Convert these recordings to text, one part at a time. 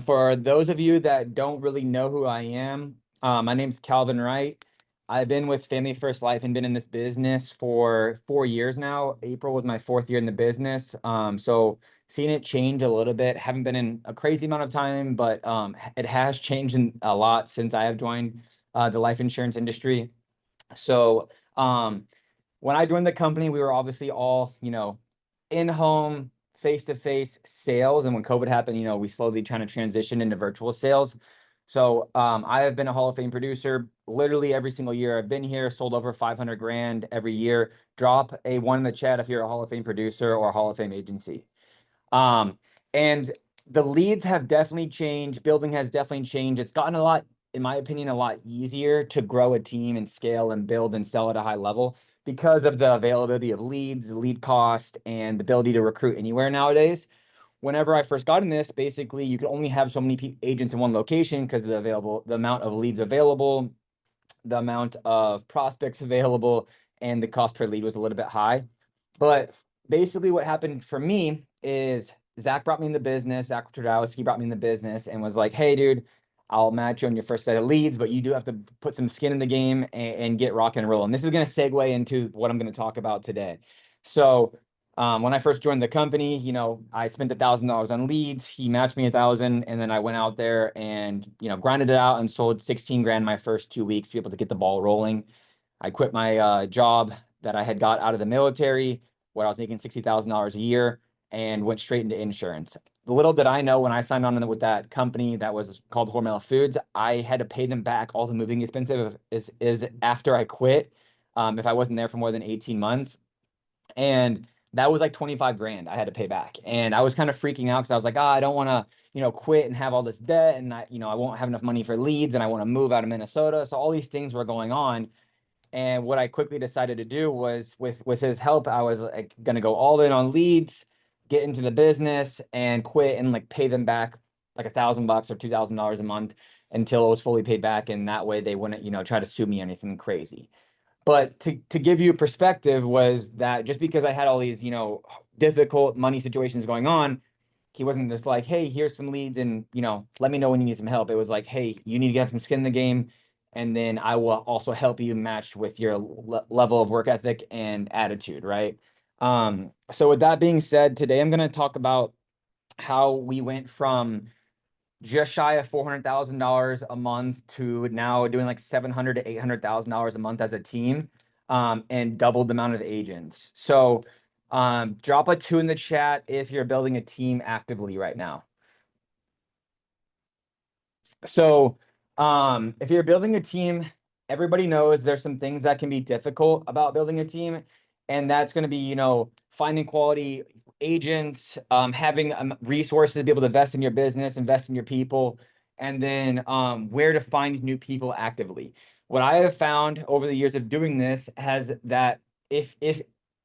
For those of you that don't really know who I am, my name's Calvin Wright. I've been with Family First Life and been in this business for 4 years now. April was my fourth year in the business. So seeing it change a little bit, haven't been in a crazy amount of time, but it has changed a lot since I have joined the life insurance industry. So when I joined the company, we were obviously all, in-home, face-to-face sales. And when COVID happened, we slowly trying to transition into virtual sales. So I have been a Hall of Fame producer literally every single year I've been here, sold over 500 grand every year. Drop a one in the chat if you're a Hall of Fame producer or a Hall of Fame agency. And the leads have definitely changed. Building has definitely changed. It's gotten a lot, in my opinion, a lot easier to grow a team and scale and build and sell at a high level because of the availability of leads, the lead cost, and the ability to recruit anywhere nowadays. Whenever I first got in this, basically you could only have so many agents in one location because the amount of leads available, the amount of prospects available, and the cost per lead was a little bit high. But basically what happened for me is Zach brought me in the business. Zach Tradowski brought me in the business and was like, hey, dude, I'll match you on your first set of leads, but you do have to put some skin in the game and get rock and roll. And this is going to segue into what I'm going to talk about today. So when I first joined the company, I spent $1,000 on leads. He matched me 1,000, and then I went out there and grinded it out and sold 16 grand my first 2 weeks to be able to get the ball rolling. I quit my job that I had got out of the military, where I was making $60,000 a year, and went straight into insurance. The little did I know when I signed on with that company that was called Hormel Foods, I had to pay them back all the moving expenses is after I quit, if I wasn't there for more than 18 months. And that was like 25 grand I had to pay back. And I was kind of freaking out because I was like, I don't want to, quit and have all this debt. And I won't have enough money for leads and I want to move out of Minnesota. So all these things were going on. And what I quickly decided to do was with his help, I was like going to go all in on leads, get into the business and quit and like pay them back like $1,000 or $2,000 a month until it was fully paid back. And that way they wouldn't, try to sue me anything crazy. But to give you a perspective was that just because I had all these, difficult money situations going on, he wasn't just like, hey, here's some leads and, let me know when you need some help. It was like, hey, you need to get some skin in the game. And then I will also help you match with your level of work ethic and attitude, right? So with that being said, today I'm going to talk about how we went from just shy of $400,000 a month to now doing like $700,000 to $800,000 a month as a team, and doubled the amount of agents. So drop a 2 in the chat if you're building a team actively right now. So if you're building a team, everybody knows there's some things that can be difficult about building a team. And that's going to be, finding quality agents, having resources to be able to invest in your business, invest in your people, and then where to find new people actively. What I have found over the years of doing this has that if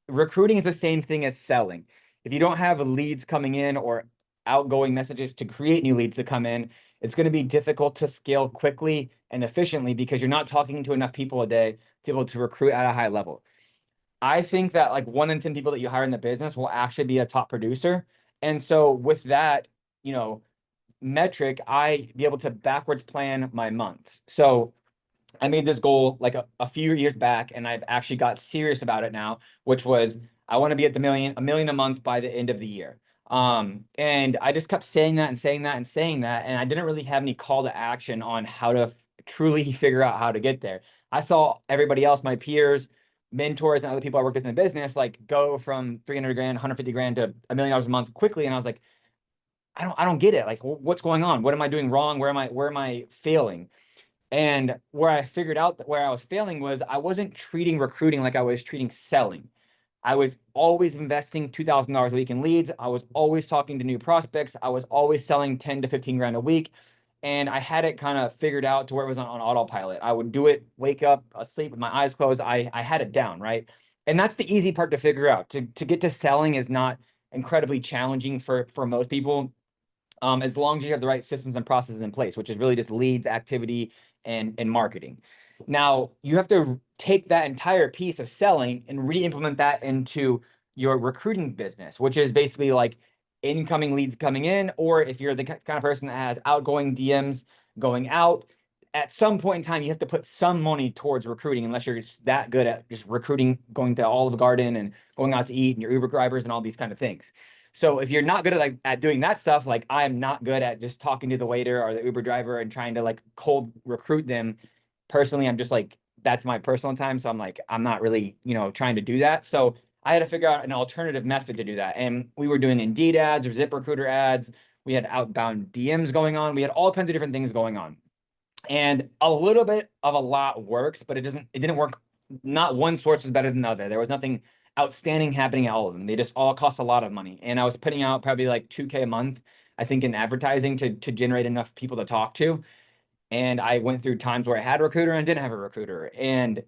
recruiting is the same thing as selling, if you don't have leads coming in or outgoing messages to create new leads to come in, it's going to be difficult to scale quickly and efficiently because you're not talking to enough people a day to be able to recruit at a high level. I think that like 1 in 10 people that you hire in the business will actually be a top producer. And so with that, metric, I be able to backwards plan my months. So I made this goal like a few years back, and I've actually got serious about it now, which was I want to be at a million a month by the end of the year. And I just kept saying that and saying that and saying that, and I didn't really have any call to action on how to truly figure out how to get there. I saw everybody else, my peers, mentors, and other people I worked with in the business, like go from 300 grand, 150 grand to $1 million a month quickly, and I was like, I don't get it. Like, what's going on? What am I doing wrong? Where am I failing? And where I figured out that where I was failing was I wasn't treating recruiting like I was treating selling. I was always investing $2,000 a week in leads. I was always talking to new prospects. I was always selling 10 to 15 grand a week. And I had it kind of figured out to where it was on autopilot. I would do it, wake up, asleep with my eyes closed. I had it down, right? And that's the easy part to figure out. To get to selling is not incredibly challenging for most people, as long as you have the right systems and processes in place, which is really just leads, activity, and marketing. Now, you have to take that entire piece of selling and re-implement that into your recruiting business, which is basically like incoming leads coming in, or if you're the kind of person that has outgoing DMs going out, at some point in time, you have to put some money towards recruiting, unless you're just that good at just recruiting, going to Olive Garden and going out to eat and your Uber drivers and all these kind of things. So if you're not good at at doing that stuff, like I am not good at just talking to the waiter or the Uber driver and trying to like cold recruit them. Personally, I'm just like, that's my personal time. So I'm like, I'm not really, trying to do that. So I had to figure out an alternative method to do that. And we were doing Indeed ads or ZipRecruiter ads. We had outbound DMs going on. We had all kinds of different things going on. And a little bit of a lot works, but it didn't work. Not one source was better than the other. There was nothing outstanding happening at all of them. They just all cost a lot of money. And I was putting out probably like 2K a month, I think, in advertising to generate enough people to talk to. And I went through times where I had a recruiter and didn't have a recruiter. And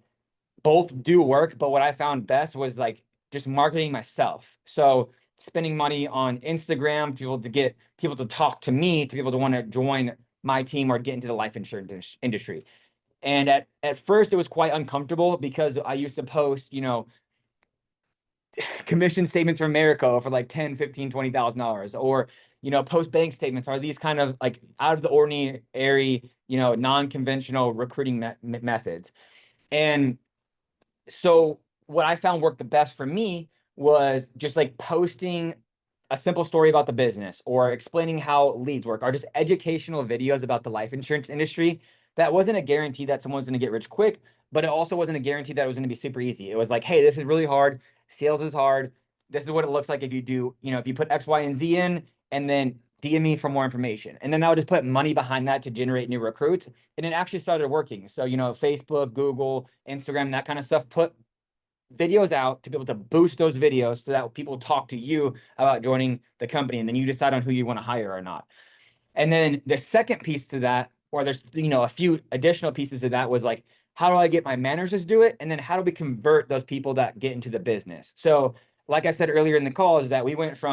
both do work, but what I found best was like just marketing myself. So spending money on Instagram, people to get people to talk to me, to people to want to join my team or get into the life insurance industry. And at first it was quite uncomfortable because I used to post, commission statements from America for like 10, 15, $20,000, or, post bank statements, are these kind of like out of the ordinary, non-conventional recruiting methods. And so what I found worked the best for me was just like posting a simple story about the business or explaining how leads work, or just educational videos about the life insurance industry. That wasn't a guarantee that someone's going to get rich quick, but it also wasn't a guarantee that it was going to be super easy. It was like, hey, this is really hard. Sales is hard. This is what it looks like if you do, if you put X, Y, and Z in, and then DM me for more information. And then I would just put money behind that to generate new recruits. And it actually started working. So, Facebook, Google, Instagram, that kind of stuff, put videos out to be able to boost those videos so that people talk to you about joining the company, and then you decide on who you want to hire or not. And then the second piece to that, or there's a few additional pieces to that, was like, how do I get my managers to do it? And then how do we convert those people that get into the business? So like I said earlier in the call, is that we went up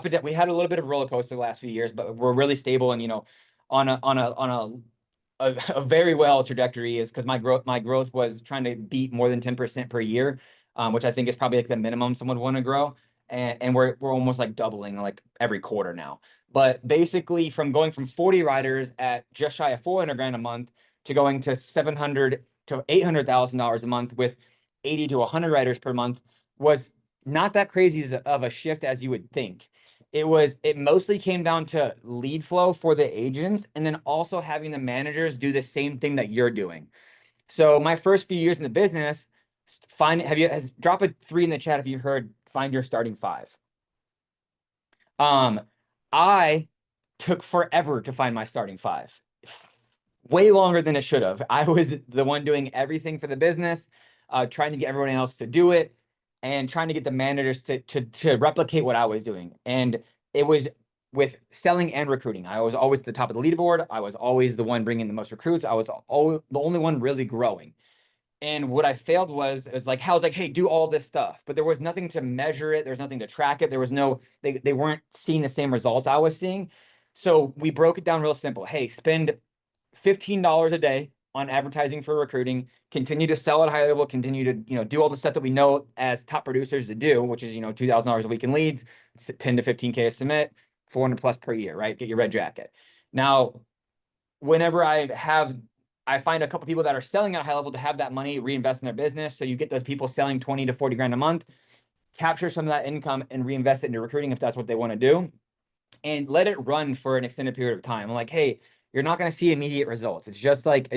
and down. We had a little bit of roller coaster the last few years, but we're really stable and on a very well trajectory, is because my growth was trying to beat more than 10% per year, which I think is probably like the minimum someone would want to grow. And we're almost like doubling like every quarter now. But basically from going from 40 riders at just shy of 400 grand a month to going to 700 to $800,000 a month with 80 to 100 riders per month was not that crazy of a shift as you would think. It mostly came down to lead flow for the agents, and then also having the managers do the same thing that you're doing. So my first few years in the business, drop a 3 in the chat if you heard find your starting 5. I took forever to find my starting 5. Way longer than it should have. I was the one doing everything for the business, trying to get everyone else to do it, and trying to get the managers to replicate what I was doing. And it was with selling and recruiting. I was always at the top of the leaderboard. I was always the one bringing the most recruits. I was always the only one really growing. And what I failed was like, Hal's like, hey, do all this stuff. But there was nothing to measure it. There was nothing to track it. There was they weren't seeing the same results I was seeing. So we broke it down real simple. Hey, spend $15 a day on advertising for recruiting, continue to sell at a high level, continue to, do all the stuff that we know as top producers to do, which is, $2,000 a week in leads, 10 to 15K to submit, 400 plus per year, right? Get your red jacket. Now, whenever I find a couple people that are selling at a high level to have that money reinvest in their business. So you get those people selling 20 to 40 grand a month, capture some of that income and reinvest it into recruiting if that's what they want to do, and let it run for an extended period of time. I'm like, hey, you're not going to see immediate results. It's just like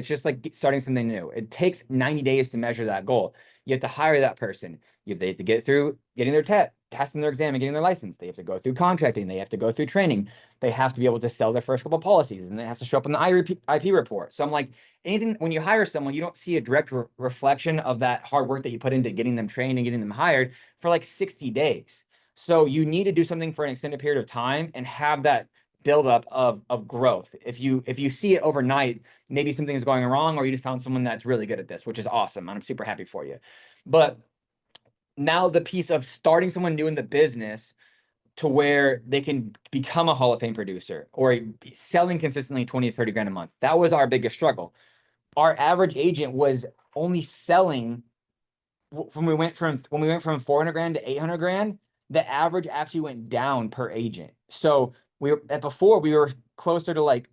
starting something new. It takes 90 days to measure that goal. You have to hire that person. They have to get through getting their passing their exam and getting their license. They have to go through contracting. They have to go through training. They have to be able to sell their first couple of policies, and it has to show up in the IP report. So I'm like, when you hire someone, you don't see a direct reflection of that hard work that you put into getting them trained and getting them hired for like 60 days. So you need to do something for an extended period of time and have that buildup of growth. If you see it overnight, maybe something is going wrong, or you just found someone that's really good at this, which is awesome. And I'm super happy for you. But now the piece of starting someone new in the business to where they can become a Hall of Fame producer or selling consistently 20 to 30 grand a month. That was our biggest struggle. Our average agent was only selling when we went from 400 grand to 800 grand. the average actually went down per agent. So before we were closer to like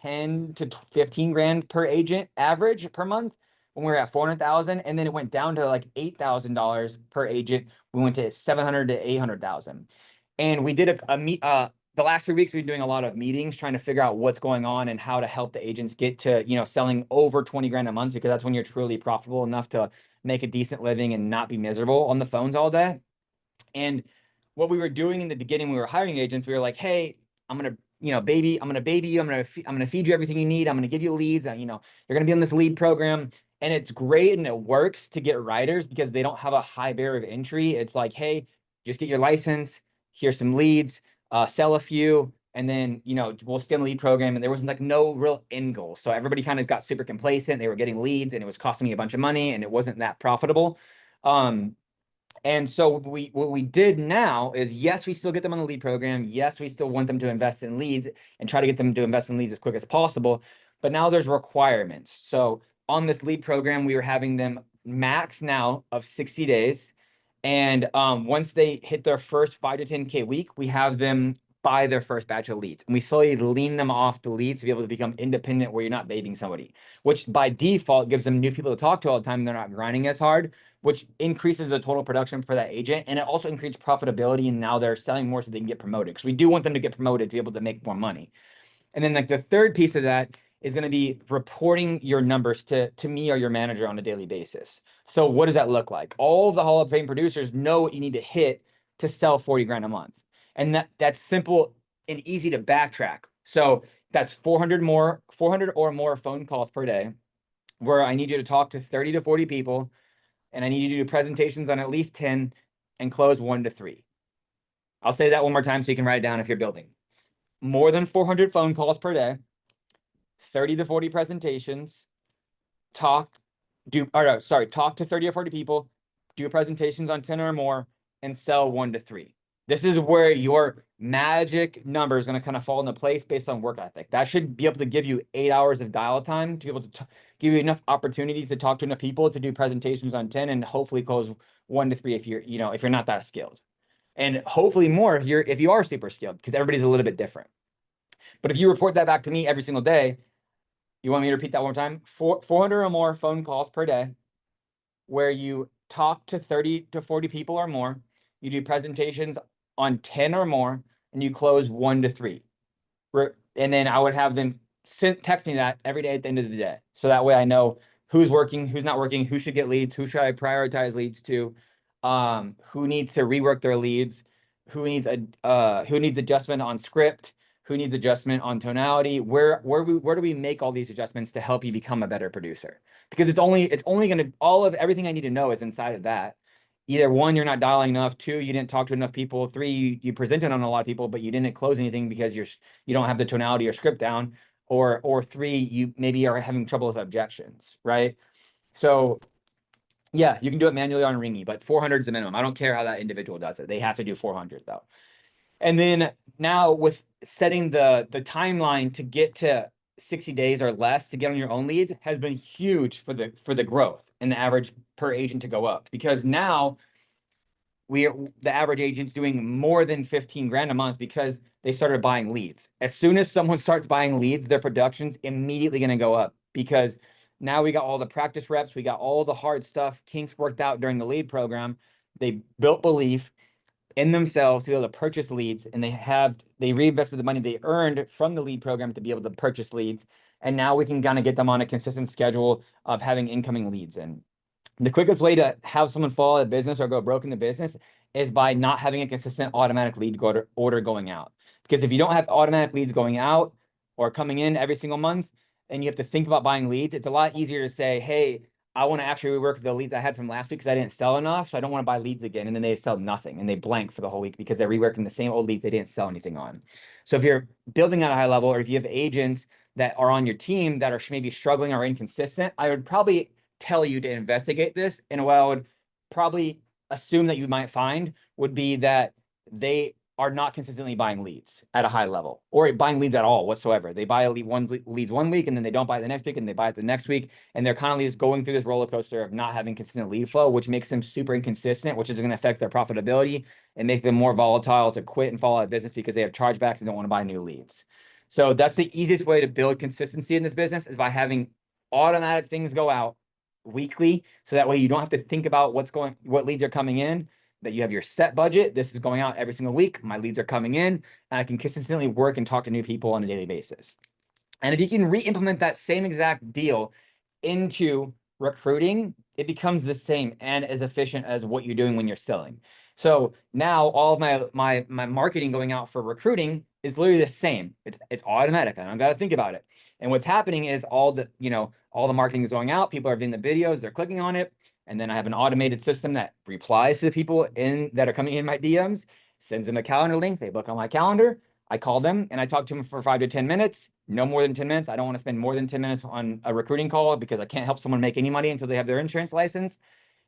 10 to 15 grand per agent average per month when we were at 400,000, and then it went down to like $8,000 per agent. We went to 700 to 800,000. And we did the last 3 weeks we've been doing a lot of meetings trying to figure out what's going on and how to help the agents get to, selling over 20 grand a month, because that's when you're truly profitable enough to make a decent living and not be miserable on the phones all day. And what we were doing in the beginning, we were hiring agents. We were like, hey, I'm gonna, baby, I'm gonna baby you. I'm gonna feed you everything you need. I'm gonna give you leads. You're gonna be on this lead program, and it's great and it works to get writers because they don't have a high barrier of entry. It's like, hey, just get your license. Here's some leads. Sell a few, and then we'll stay in the lead program. And there was like no real end goal, so everybody kind of got super complacent. They were getting leads, and it was costing me a bunch of money, and it wasn't that profitable. And so what we did now is, yes, we still get them on the lead program. Yes, we still want them to invest in leads and try to get them to invest in leads as quick as possible. But now there's requirements. So on this lead program, we were having them max now of 60 days. And once they hit their first 5 to 10K week, we have them buy their first batch of leads. And we slowly lean them off the leads to be able to become independent, where you're not babying somebody, which by default gives them new people to talk to all the time. And they're not grinding as hard, which increases the total production for that agent. And it also increases profitability. And now they're selling more so they can get promoted, because we do want them to get promoted to be able to make more money. And then like the third piece of that is going to be reporting your numbers to me or your manager on a daily basis. So what does that look like? All of the Hall of Fame producers know what you need to hit to sell 40 grand a month. And that's simple and easy to backtrack. So that's 400 or more phone calls per day, where I need you to talk to 30 to 40 people, and I need you to do presentations on at least 10 and close 1 to 3. I'll say that one more time so you can write it down if you're building. More than 400 phone calls per day, 30 to 40 presentations, talk to 30 or 40 people, do presentations on 10 or more, and sell 1 to 3. This is where your magic number is going to kind of fall into place based on work ethic. That should be able to give you 8 hours of dial time to be able to give you enough opportunities to talk to enough people to do presentations on 10, and hopefully close 1 to 3 if you're not that skilled. And hopefully more if you are super skilled, because everybody's a little bit different. But if you report that back to me every single day, you want me to repeat that one more time? 400 or more phone calls per day, where you talk to 30 to 40 people or more, you do presentations on 10 or more, and you close 1 to 3. And then I would have them text me that every day at the end of the day. So that way I know who's working, who's not working, who should get leads, who should I prioritize leads to, who needs to rework their leads, who needs adjustment on script, who needs adjustment on tonality, where do we make all these adjustments to help you become a better producer? Because it's only gonna, all of everything I need to know is inside of that. Either 1, you're not dialing enough; 2, you didn't talk to enough people; 3, you presented on a lot of people, but you didn't close anything because you don't have the tonality or script down, or 3, you maybe are having trouble with objections, right? So yeah, you can do it manually on Ringy, but 400 is the minimum. I don't care how that individual does it. They have to do 400 though. And then now with setting the timeline to get to 60 days or less to get on your own leads has been huge for the growth and the average per agent to go up, because now the average agent's doing more than 15 grand a month because they started buying leads. As soon as someone starts buying leads, their production's immediately going to go up, because now we got all the practice reps, we got all the hard stuff, kinks worked out during the lead program. They built belief in themselves to be able to purchase leads, and they reinvested the money they earned from the lead program to be able to purchase leads. And now we can kind of get them on a consistent schedule of having incoming leads in. The quickest way to have someone fall out of business or go broke in the business is by not having a consistent automatic lead order going out. Because if you don't have automatic leads going out or coming in every single month, and you have to think about buying leads, it's a lot easier to say, hey, I want to actually rework the leads I had from last week because I didn't sell enough, so I don't want to buy leads again. And then they sell nothing and they blank for the whole week because they're reworking the same old leads they didn't sell anything on. So if you're building at a high level, or if you have agents that are on your team that are maybe struggling or inconsistent, I would probably tell you to investigate this. And what I would probably assume that you might find would be that they are not consistently buying leads at a high level or buying leads at all whatsoever. They buy a lead leads 1 week and then they don't buy it the next week and they buy it the next week. And they're kind of just going through this roller coaster of not having consistent lead flow, which makes them super inconsistent, which is going to affect their profitability and make them more volatile to quit and fall out of business because they have chargebacks and don't want to buy new leads. So that's the easiest way to build consistency in this business, is by having automatic things go out weekly. So that way you don't have to think about what leads are coming in, that you have your set budget. This is going out every single week. My leads are coming in, and I can consistently work and talk to new people on a daily basis. And if you can re-implement that same exact deal into recruiting, it becomes the same and as efficient as what you're doing when you're selling. So now all of my marketing going out for recruiting is literally the same. It's automatic. I don't got to think about it. And what's happening is all the marketing is going out. People are viewing the videos, they're clicking on it. And then I have an automated system that replies to the people that are coming in my DMs, sends them a calendar link. They book on my calendar. I call them and I talk to them for 5 to 10 minutes, no more than 10 minutes. I don't want to spend more than 10 minutes on a recruiting call because I can't help someone make any money until they have their insurance license.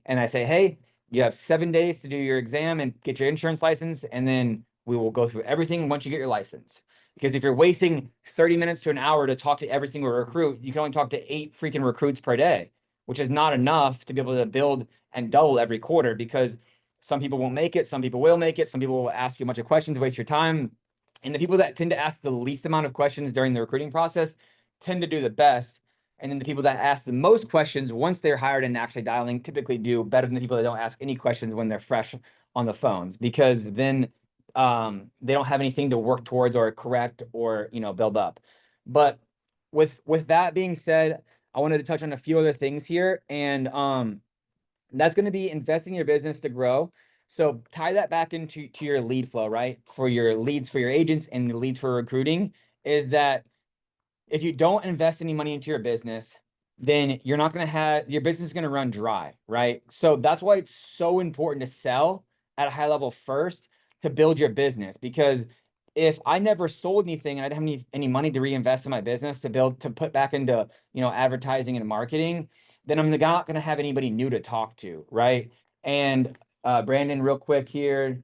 And I say, hey, you have 7 days to do your exam and get your insurance license. And then we will go through everything once you get your license. Because if you're wasting 30 minutes to an hour to talk to every single recruit, you can only talk to 8 freaking recruits per day, which is not enough to be able to build and double every quarter, because some people won't make it. Some people will make it. Some people will ask you a bunch of questions, waste your time. And the people that tend to ask the least amount of questions during the recruiting process tend to do the best. And then the people that ask the most questions once they're hired and actually dialing typically do better than the people that don't ask any questions when they're fresh on the phones, because then they don't have anything to work towards or correct or build up. But with that being said, I wanted to touch on a few other things here, and that's going to be investing in your business to grow. So tie that back into your lead flow, right? For your leads for your agents and the leads for recruiting, is that if you don't invest any money into your business, then you're not going to have, your business is going to run dry, right? So that's why it's so important to sell at a high level first to build your business. Because if I never sold anything and I didn't have any money to reinvest in my business to put back into, advertising and marketing, then I'm not going to have anybody new to talk to, right? And Brandon, real quick here.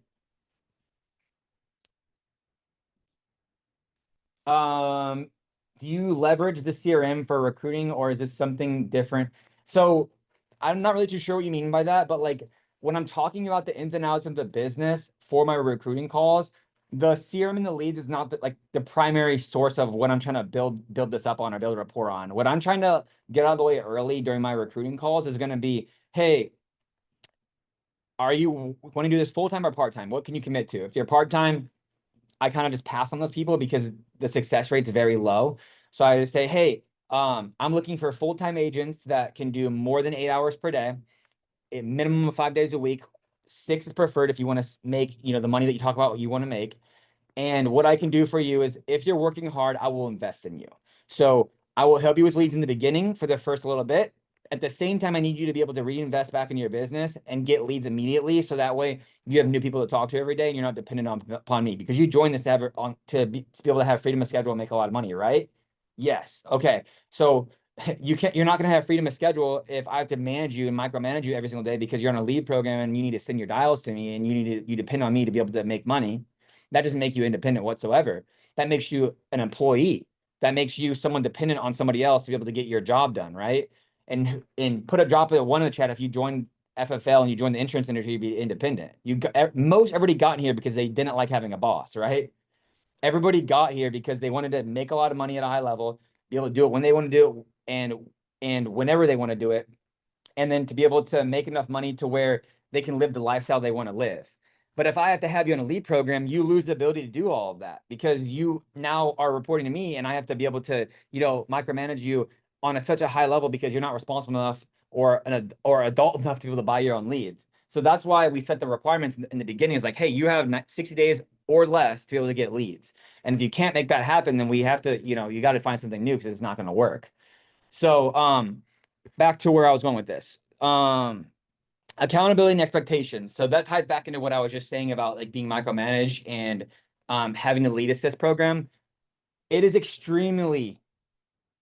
Do you leverage the CRM for recruiting, or is this something different? So I'm not really too sure what you mean by that, but like when I'm talking about the ins and outs of the business for my recruiting calls, the CRM and the leads is not the primary source of what I'm trying to build this up on or build rapport on. What I'm trying to get out of the way early during my recruiting calls is going to be, hey, are you want to do this full-time or part-time? What can you commit to? If you're part-time, I kind of just pass on those people because the success rate's very low. So I just say, hey, I'm looking for full-time agents that can do more than 8 hours per day, a minimum of 5 days a week. 6 is preferred if you want to make, the money that you talk about, what you want to make. And what I can do for you is, if you're working hard, I will invest in you. So I will help you with leads in the beginning for the first little bit. At the same time, I need you to be able to reinvest back into your business and get leads immediately. So that way you have new people to talk to every day and you're not dependent upon me, because you joined this to be able to have freedom of schedule and make a lot of money, right? Yes. Okay. So you're not going to have freedom of schedule if I have to manage you and micromanage you every single day because you're on a lead program and you need to send your dials to me and you depend on me to be able to make money. That doesn't make you independent whatsoever. That makes you an employee. That makes you someone dependent on somebody else to be able to get your job done, right? And put a drop of one in the chat if you join FFL and you join the insurance industry, you'd be independent. Everybody got here because they didn't like having a boss, right? Everybody got here because they wanted to make a lot of money at a high level, be able to do it when they want to do it and whenever they want to do it, and then to be able to make enough money to where they can live the lifestyle they want to live. But if I have to have you on a lead program, you lose the ability to do all of that because you now are reporting to me and I have to be able to, micromanage you on such a high level because you're not responsible enough or adult enough to be able to buy your own leads. So that's why we set the requirements in the beginning. Is like, hey, you have 60 days or less to be able to get leads. And if you can't make that happen, then we have to, you got to find something new because it's not going to work. So back to where I was going with this. Accountability and expectations. So that ties back into what I was just saying about like being micromanaged and having the lead assist program. It is extremely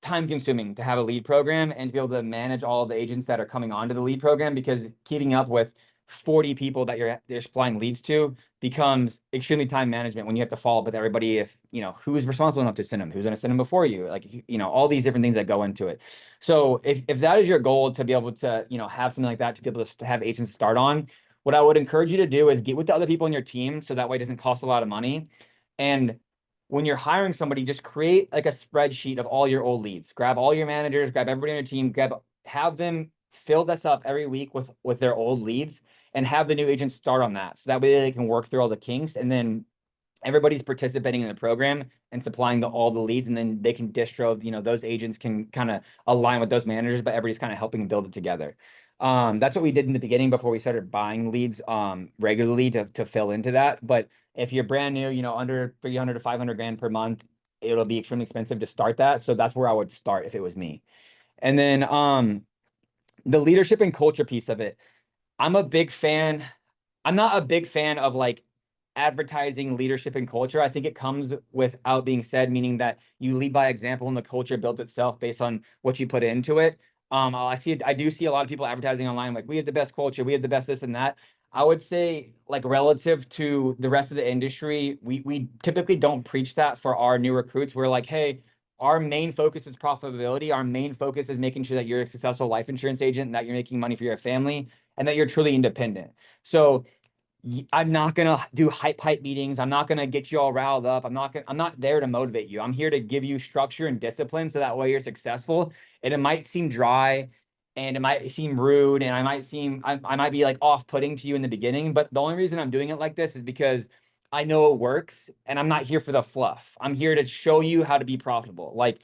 time consuming to have a lead program and to be able to manage all of the agents that are comcoming onto the lead program, because keeping up with 40 people that you're supplying leads to becomes extremely time management when you have to follow up with everybody. If you know who's responsible enough to send them, who's going to send them before you, like all these different things that go into it. So if that is your goal, to be able to have something like that, to be able to have agents start on, what I would encourage you to do is get with the other people in your team, so that way it doesn't cost a lot of money. And when you're hiring somebody, just create like a spreadsheet of all your old leads. Grab all your managers, grab everybody on your team, have them fill this up every week with their old leads, and have the new agents start on that. So that way they can work through all the kinks, and then everybody's participating in the program and supplying all the leads, and then they can distro, those agents can kind of align with those managers, but everybody's kind of helping build it together. That's what we did in the beginning before we started buying leads regularly to fill into that. But if you're brand new, under 300 to 500 grand per month, it'll be extremely expensive to start that. So that's where I would start if it was me. And then the leadership and culture piece of it. I'm a big fan. I'm not a big fan of like advertising leadership and culture. I think it comes without being said, meaning that you lead by example and the culture builds itself based on what you put into it. I do see a lot of people advertising online like, we have the best culture, we have the best this and that. I would say, like, relative to the rest of the industry, we typically don't preach that for our new recruits. We're like, hey, our main focus is profitability. Our main focus is making sure that you're a successful life insurance agent, and that you're making money for your family, and that you're truly independent. So I'm not gonna do hype meetings. I'm not gonna get you all riled up. I'm not there to motivate you. I'm here to give you structure and discipline, so that way you're successful. And it might seem dry, and it might seem rude, and I might be like off-putting to you in the beginning, but the only reason I'm doing it like this is because I know it works, and I'm not here for the fluff. I'm here to show you how to be profitable. Like,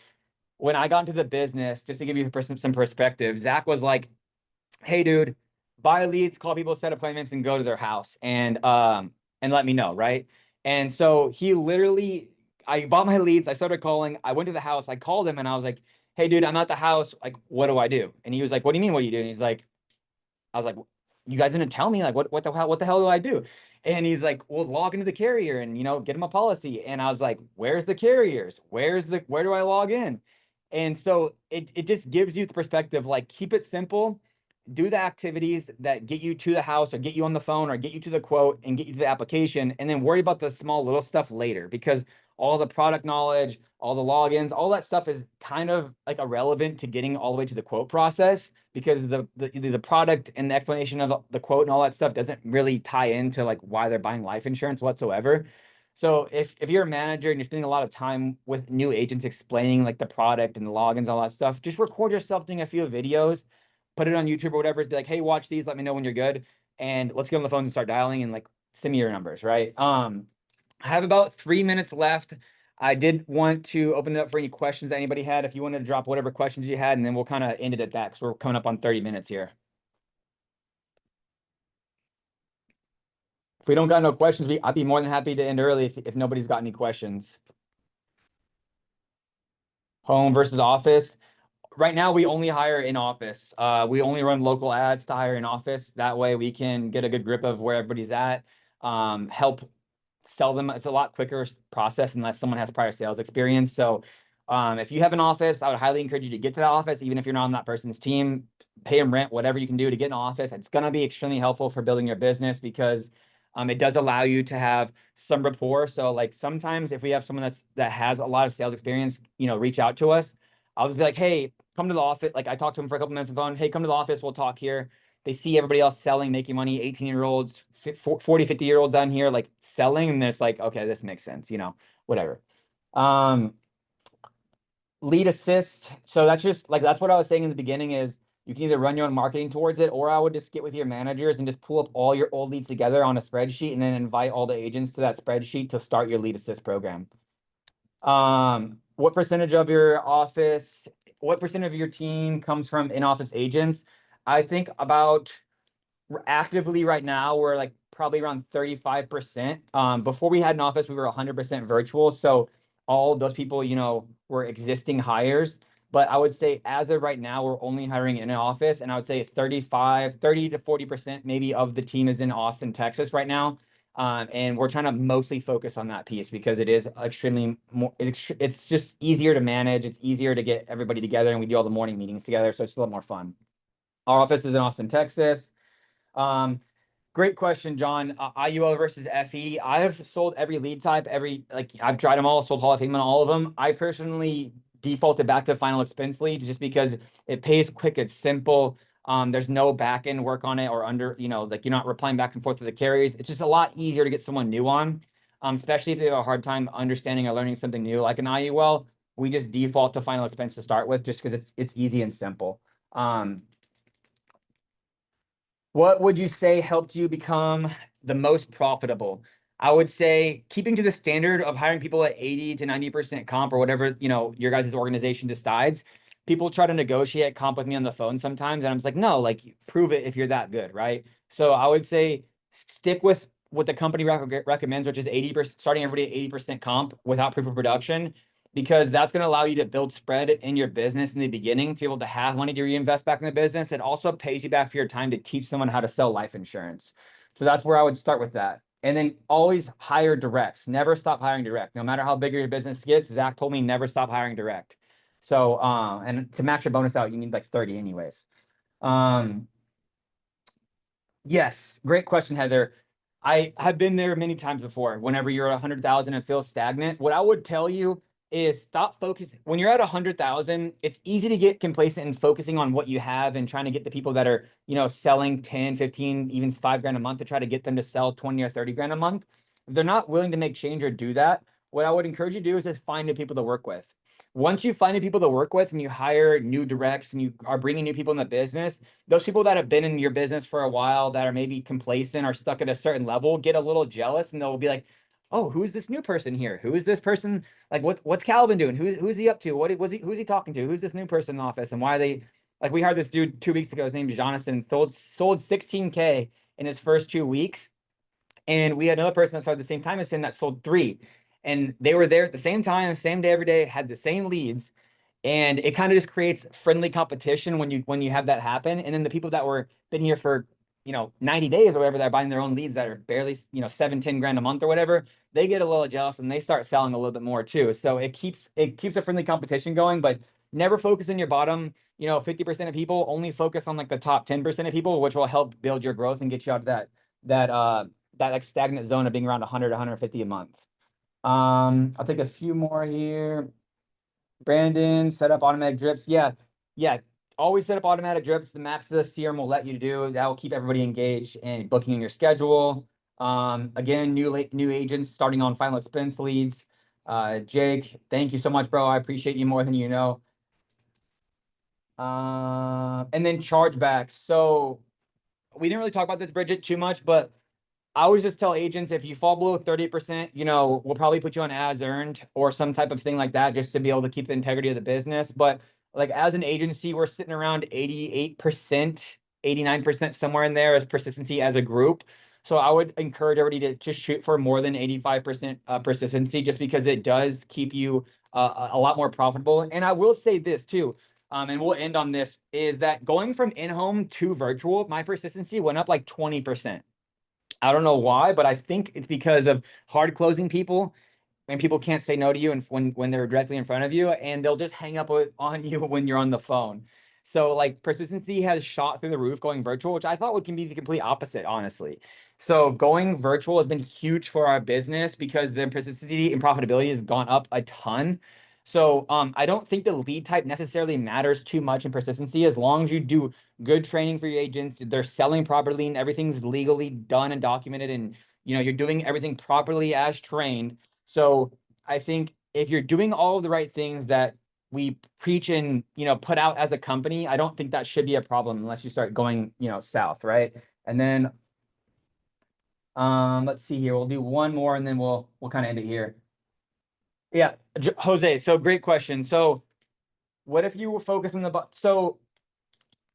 when I got into the business, just to give you some perspective, Zach was like, hey dude, buy leads, call people, set appointments, and go to their house and let me know, right? And so he literally, I bought my leads, I started calling, I went to the house, I called him, and I was like, hey dude, I'm at the house, like, what do I do? And he was like, what do you mean, what do you do? And he's like, I was like, you guys didn't tell me, like, what the hell do I do? And he's like, well, log into the carrier and, get him a policy. And I was like, where's the carriers? Where do I log in? And so it just gives you the perspective, like, keep it simple, do the activities that get you to the house or get you on the phone or get you to the quote and get you to the application, and then worry about the small little stuff later, because all the product knowledge, all the logins, all that stuff is kind of like irrelevant to getting all the way to the quote process, because the product and the explanation of the quote and all that stuff doesn't really tie into like why they're buying life insurance whatsoever. So if you're a manager and you're spending a lot of time with new agents explaining like the product and the logins, all that stuff, just record yourself doing a few videos, put it on YouTube or whatever. Be like, hey, watch these. Let me know when you're good, and let's get on the phone and start dialing, and like, send me your numbers, right? I have about 3 minutes left. I did want to open it up for any questions that anybody had. If you wanted to drop whatever questions you had, and then we'll kind of end it at that, because we're coming up on 30 minutes here. If we don't got no questions, I'd be more than happy to end early if nobody's got any questions. Home versus office. Right now, we only hire in office. We only run local ads to hire in office. That way we can get a good grip of where everybody's at, help sell them. It's a lot quicker process unless someone has prior sales experience. So if you have an office, I would highly encourage you to get to the office, even if you're not on that person's team. Pay them rent, whatever you can do to get an office. It's going to be extremely helpful for building your business, because it does allow you to have some rapport. So like, sometimes if we have someone that has a lot of sales experience, reach out to us, I'll just be like, hey, come to the office. Like, I talked to them for a couple minutes on the phone. Hey, come to the office. We'll talk here. They see everybody else selling, making money, 18-year-olds, 40, 50-year-olds on here, like, selling. And then it's like, okay, this makes sense, whatever. Lead assist. So that's what I was saying in the beginning, is you can either run your own marketing towards it, or I would just get with your managers and just pull up all your old leads together on a spreadsheet, and then invite all the agents to that spreadsheet to start your lead assist program. What percentage of your office, what percent of your team comes from in-office agents? I think about, actively right now, we're like probably around 35%. Before we had an office, we were 100% virtual. So all of those people, were existing hires. But I would say as of right now, we're only hiring in an office. And I would say 30 to 40% maybe of the team is in Austin, Texas right now. And we're trying to mostly focus on that piece, because it is extremely more, it's just easier to manage. It's easier to get everybody together, and we do all the morning meetings together. So it's a little more fun. Our office is in Austin, Texas. Um, Great question, John. IUL versus FE. I have sold every lead type, like I've tried them all, sold Hall of Fame on all of them. I personally defaulted back to final expense leads just because it pays quick, it's simple. There's no back end work on it or like you're not replying back and forth to the carriers. It's just a lot easier to get someone new on, especially if they have a hard time understanding or learning something new like an IUL. We just default to final expense to start with just because it's easy and simple. What would you say helped you become the most profitable? I would say keeping to the standard of hiring people at 80 to 90% comp or whatever, your guys' organization decides. People try to negotiate comp with me on the phone sometimes, and I'm just like, no, like prove it if you're that good, right? So I would say stick with what the company recommends, which is 80%, starting everybody at 80% comp without proof of production, because that's going to allow you to build spread in your business in the beginning to be able to have money to reinvest back in the business. It also pays you back for your time to teach someone how to sell life insurance. So that's where I would start with that. And then always hire directs. Never stop hiring direct. No matter how big your business gets, Zach told me never stop hiring direct. So, and to max your bonus out, you need like 30 anyways. Yes, great question, Heather. I have been there many times before. Whenever you're at 100,000 and feel stagnant, what I would tell you is stop focusing. When you're at 100,000, it's easy to get complacent and focusing on what you have and trying to get the people that are, selling 10, 15, even 5 grand a month to try to get them to sell 20 or 30 grand a month. If they're not willing to make change or do that, what I would encourage you to do is just find new people to work with. Once you find new people to work with and you hire new directs and you are bringing new people in the business, those people that have been in your business for a while that are maybe complacent or stuck at a certain level get a little jealous and they'll be like, oh, who's this new person here? Who is this person? Like, what's Calvin doing? Who's he up to? Who's he talking to? Who's this new person in the office? And why are they like, we hired this dude 2 weeks ago. His name is Jonathan, sold 16K in his first 2 weeks. And we had another person that started at the same time as him that sold 3. And they were there at the same time, same day, every day, had the same leads. And it kind of just creates friendly competition when you have that happen. And then the people that were been here for 90 days or whatever, that are buying their own leads that are barely 7, 10 grand a month or whatever, they get a little jealous and they start selling a little bit more too. So it keeps a friendly competition going, but never focus on your bottom 50% of people. Only focus on like the top 10% of people, which will help build your growth and get you out of that like stagnant zone of being around 100, 150 a month. I'll take a few more here. Brandon, set up automatic drips. Yeah. Yeah. Always set up automatic drips. The max the CRM will let you do. That will keep everybody engaged and booking in your schedule. Again, new agents starting on final expense leads. Jake, thank you so much, bro. I appreciate you more than you know. And then chargebacks. So we didn't really talk about this, Bridget, too much, but I always just tell agents if you fall below 30%, we'll probably put you on as earned or some type of thing like that just to be able to keep the integrity of the business. But like as an agency, we're sitting around 88%, 89% somewhere in there as persistency as a group. So I would encourage everybody to just shoot for more than 85% persistency just because it does keep you a lot more profitable. And I will say this too, and we'll end on this, is that going from in-home to virtual, my persistency went up like 20%. I don't know why, but I think it's because of hard closing people and people can't say no to you and when they're directly in front of you, and they'll just hang up on you when you're on the phone. So like persistency has shot through the roof going virtual, which I thought would can be the complete opposite, honestly. So going virtual has been huge for our business because the persistency and profitability has gone up a ton. So I don't think the lead type necessarily matters too much in persistency as long as you do good training for your agents, they're selling properly and everything's legally done and documented, and you're doing everything properly as trained. So I think if you're doing all of the right things that we preach and put out as a company, I don't think that should be a problem unless you start going south, right? And then let's see here. We'll do one more and then we'll kind of end it here. Yeah, Jose. So great question. So what if you were focused on so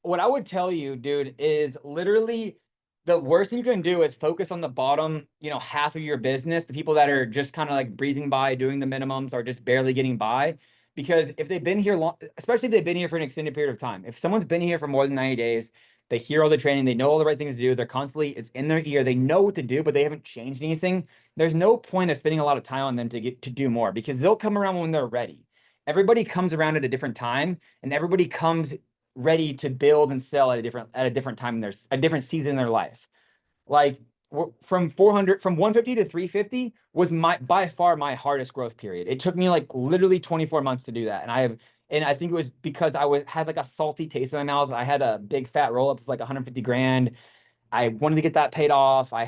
what I would tell you, dude, is literally the worst thing you can do is focus on the bottom, half of your business, the people that are just kind of like breezing by, doing the minimums or just barely getting by. Because if they've been here long, especially if they've been here for an extended period of time, if someone's been here for more than 90 days, they hear all the training, they know all the right things to do, they're constantly, it's in their ear, they know what to do, but they haven't changed anything. There's no point of spending a lot of time on them to get to do more because they'll come around when they're ready. Everybody comes around at a different time and everybody comes ready to build and sell at a different time in a different season in their life. Like from 400, from 150 to 350 was by far my hardest growth period. It took me like literally 24 months to do that. And I think it was because had like a salty taste in my mouth. I had a big fat roll up of like 150 grand. I wanted to get that paid off. I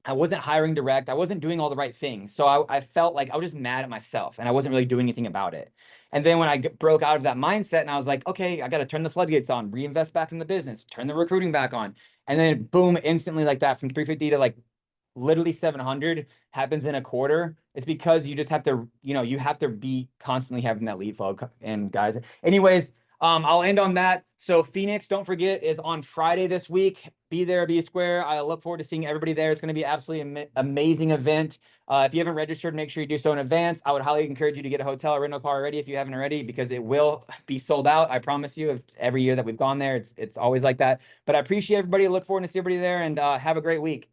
wasn't hiring direct. I wasn't doing all the right things. So I felt like I was just mad at myself and I wasn't really doing anything about it. And then when broke out of that mindset and I was like, okay, I got to turn the floodgates on, reinvest back in the business, turn the recruiting back on. And then boom, instantly like that from 350 to like literally 700 happens in a quarter. It's because you just have to, you have to be constantly having that lead flow. And guys, anyways, I'll end on that. So Phoenix, don't forget, is on Friday this week. Be there, be square. I look forward to seeing everybody there. It's going to be absolutely amazing event. If you haven't registered, make sure you do so in advance. I would highly encourage you to get a hotel or rental car already if you haven't already, because it will be sold out. I promise you. Every year that we've gone there, it's always like that. But I appreciate everybody. Look forward to see everybody there, and have a great week.